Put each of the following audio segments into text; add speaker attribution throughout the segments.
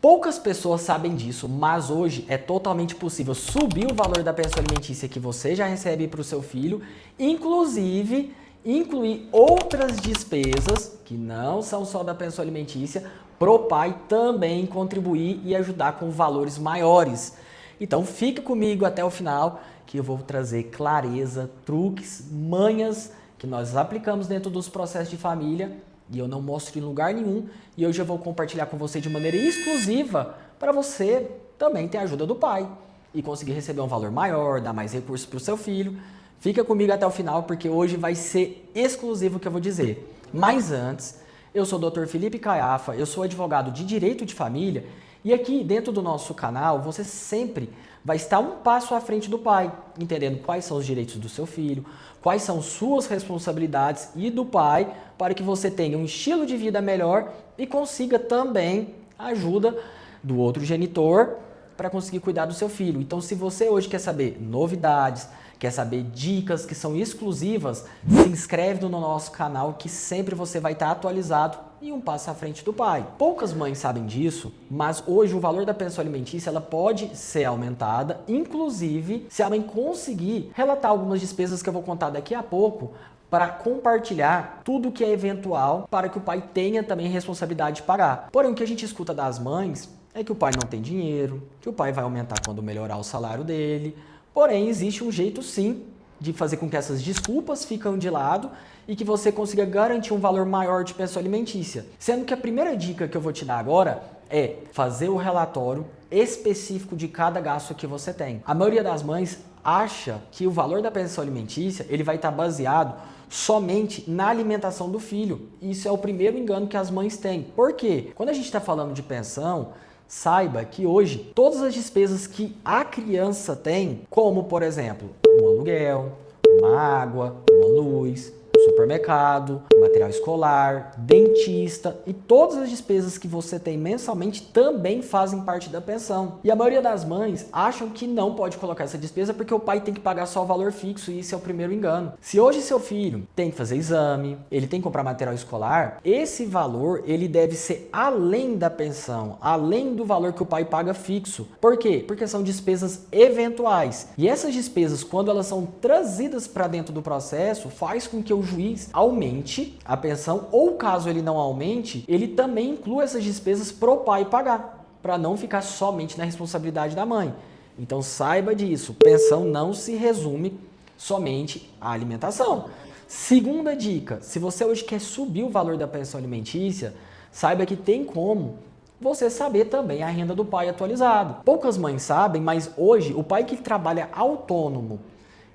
Speaker 1: Poucas pessoas sabem disso, mas hoje é totalmente possível subir o valor da pensão alimentícia que você já recebe para o seu filho, inclusive incluir outras despesas que não são só da pensão alimentícia, para o pai também contribuir e ajudar com valores maiores. Então fique comigo até o final que eu vou trazer clareza, truques, manhas que nós aplicamos dentro dos processos de família e eu não mostro em lugar nenhum e hoje eu vou compartilhar com você de maneira exclusiva para você também ter a ajuda do pai e conseguir receber um valor maior, dar mais recursos para o seu filho. Fica comigo até o final porque hoje vai ser exclusivo o que eu vou dizer. Mas antes, eu sou o Dr. Felipe Caiafa, eu sou advogado de Direito de Família e aqui dentro do nosso canal você sempre vai estar um passo à frente do pai, entendendo quais são os direitos do seu filho, quais são suas responsabilidades e do pai, para que você tenha um estilo de vida melhor e consiga também a ajuda do outro genitor para conseguir cuidar do seu filho. Então, se você hoje quer saber novidades, quer saber dicas que são exclusivas, se inscreve no nosso canal que sempre você vai estar atualizado e um passo à frente do pai. Poucas mães sabem disso, mas hoje o valor da pensão alimentícia ela pode ser aumentada, inclusive se a mãe conseguir relatar algumas despesas que eu vou contar daqui a pouco, para compartilhar tudo que é eventual para que o pai tenha também responsabilidade de pagar. Porém, o que a gente escuta das mães é que o pai não tem dinheiro, que o pai vai aumentar quando melhorar o salário dele. Porém, existe um jeito sim de fazer com que essas desculpas fiquem de lado e que você consiga garantir um valor maior de pensão alimentícia. Sendo que a primeira dica que eu vou te dar agora é fazer o relatório específico de cada gasto que você tem. A maioria das mães acha que o valor da pensão alimentícia ele vai estar baseado somente na alimentação do filho. Isso é o primeiro engano que as mães têm. Por quê? Quando a gente está falando de pensão, saiba que hoje todas as despesas que a criança tem, como por exemplo, um aluguel, uma água, uma luz, supermercado, material escolar, dentista e todas as despesas que você tem mensalmente também fazem parte da pensão. E a maioria das mães acham que não pode colocar essa despesa porque o pai tem que pagar só o valor fixo e isso é o primeiro engano. Se hoje seu filho tem que fazer exame, ele tem que comprar material escolar, esse valor ele deve ser além da pensão, além do valor que o pai paga fixo. Por quê? Porque são despesas eventuais. E essas despesas, quando elas são trazidas para dentro do processo, faz com que o juiz aumente a pensão ou caso ele não aumente, ele também inclua essas despesas pro pai pagar, para não ficar somente na responsabilidade da mãe. Então saiba disso, pensão não se resume somente à alimentação. Segunda dica, se você hoje quer subir o valor da pensão alimentícia, saiba que tem como você saber também a renda do pai atualizado. Poucas mães sabem, mas hoje o pai que trabalha autônomo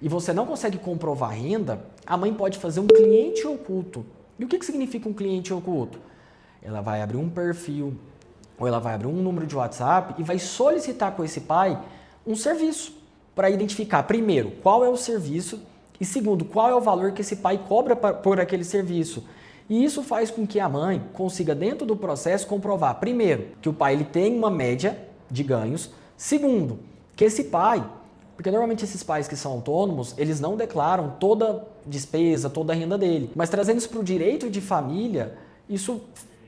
Speaker 1: e você não consegue comprovar a renda, a mãe pode fazer um cliente oculto. E o que significa um cliente oculto? Ela vai abrir um perfil ou ela vai abrir um número de WhatsApp e vai solicitar com esse pai um serviço para identificar, primeiro, qual é o serviço e segundo, qual é o valor que esse pai cobra por aquele serviço. E isso faz com que a mãe consiga, dentro do processo, comprovar, primeiro, que o pai ele tem uma média de ganhos, segundo, que esse pai, porque normalmente esses pais que são autônomos, eles não declaram toda despesa, toda a renda dele. Mas trazendo isso para o direito de família, isso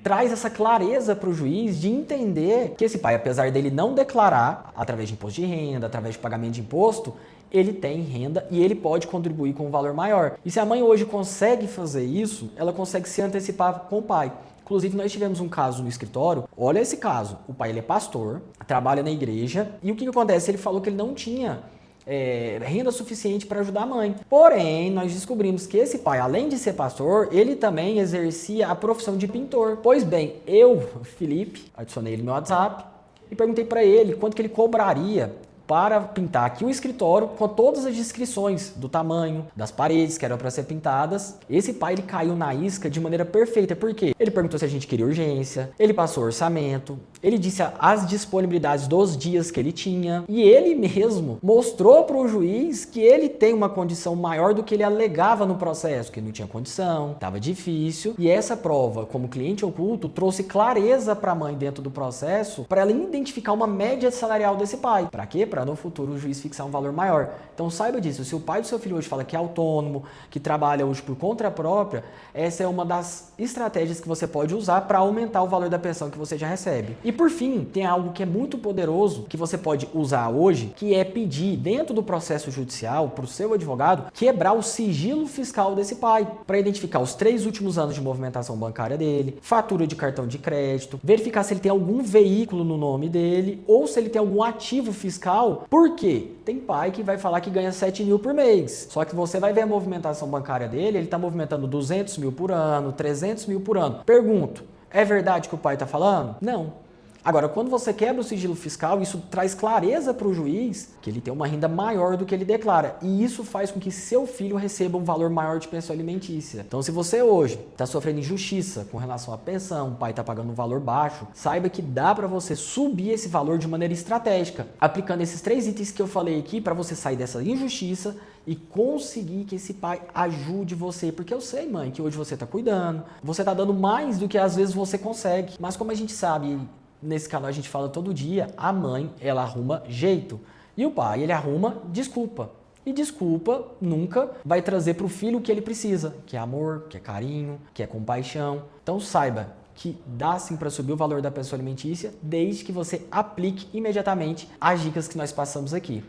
Speaker 1: traz essa clareza para o juiz de entender que esse pai, apesar dele não declarar, através de imposto de renda, através de pagamento de imposto, ele tem renda e ele pode contribuir com um valor maior. E se a mãe hoje consegue fazer isso, ela consegue se antecipar com o pai. Inclusive, nós tivemos um caso no escritório, olha esse caso, o pai ele é pastor, trabalha na igreja, e o que acontece? Ele falou que ele não tinha renda suficiente para ajudar a mãe. Porém, nós descobrimos que esse pai, além de ser pastor, ele também exercia a profissão de pintor. Pois bem, eu, Felipe, adicionei ele no WhatsApp e perguntei para ele quanto que ele cobraria para pintar aqui o escritório com todas as descrições do tamanho, das paredes que eram para ser pintadas. Esse pai ele caiu na isca de maneira perfeita, porque ele perguntou se a gente queria urgência, ele passou orçamento, ele disse as disponibilidades dos dias que ele tinha e ele mesmo mostrou para o juiz que ele tem uma condição maior do que ele alegava no processo, que ele não tinha condição, estava difícil, e essa prova, como cliente oculto, trouxe clareza para a mãe dentro do processo, para ela identificar uma média salarial desse pai. Para quê? Para para no futuro o juiz fixar um valor maior. Então saiba disso, se o pai do seu filho hoje fala que é autônomo, que trabalha hoje por conta própria, essa é uma das estratégias que você pode usar para aumentar o valor da pensão que você já recebe. E por fim, tem algo que é muito poderoso que você pode usar hoje, que é pedir dentro do processo judicial para o seu advogado quebrar o sigilo fiscal desse pai, para identificar os 3 últimos anos de movimentação bancária dele, fatura de cartão de crédito, verificar se ele tem algum veículo no nome dele ou se ele tem algum ativo fiscal. Por quê? Tem pai que vai falar que ganha 7 mil por mês, só que você vai ver a movimentação bancária dele, ele está movimentando 200 mil por ano, 300 mil por ano. Pergunto, é verdade que o pai está falando? Não. Agora, quando você quebra o sigilo fiscal, isso traz clareza para o juiz que ele tem uma renda maior do que ele declara. E isso faz com que seu filho receba um valor maior de pensão alimentícia. Então, se você hoje está sofrendo injustiça com relação à pensão, o pai está pagando um valor baixo, saiba que dá para você subir esse valor de maneira estratégica, aplicando esses 3 itens que eu falei aqui para você sair dessa injustiça e conseguir que esse pai ajude você. Porque eu sei, mãe, que hoje você está cuidando, você está dando mais do que às vezes você consegue. Mas como a gente sabe, nesse canal a gente fala todo dia, a mãe, ela arruma jeito. E o pai, ele arruma desculpa. E desculpa nunca vai trazer para o filho o que ele precisa, que é amor, que é carinho, que é compaixão. Então saiba que dá sim para subir o valor da pensão alimentícia, desde que você aplique imediatamente as dicas que nós passamos aqui.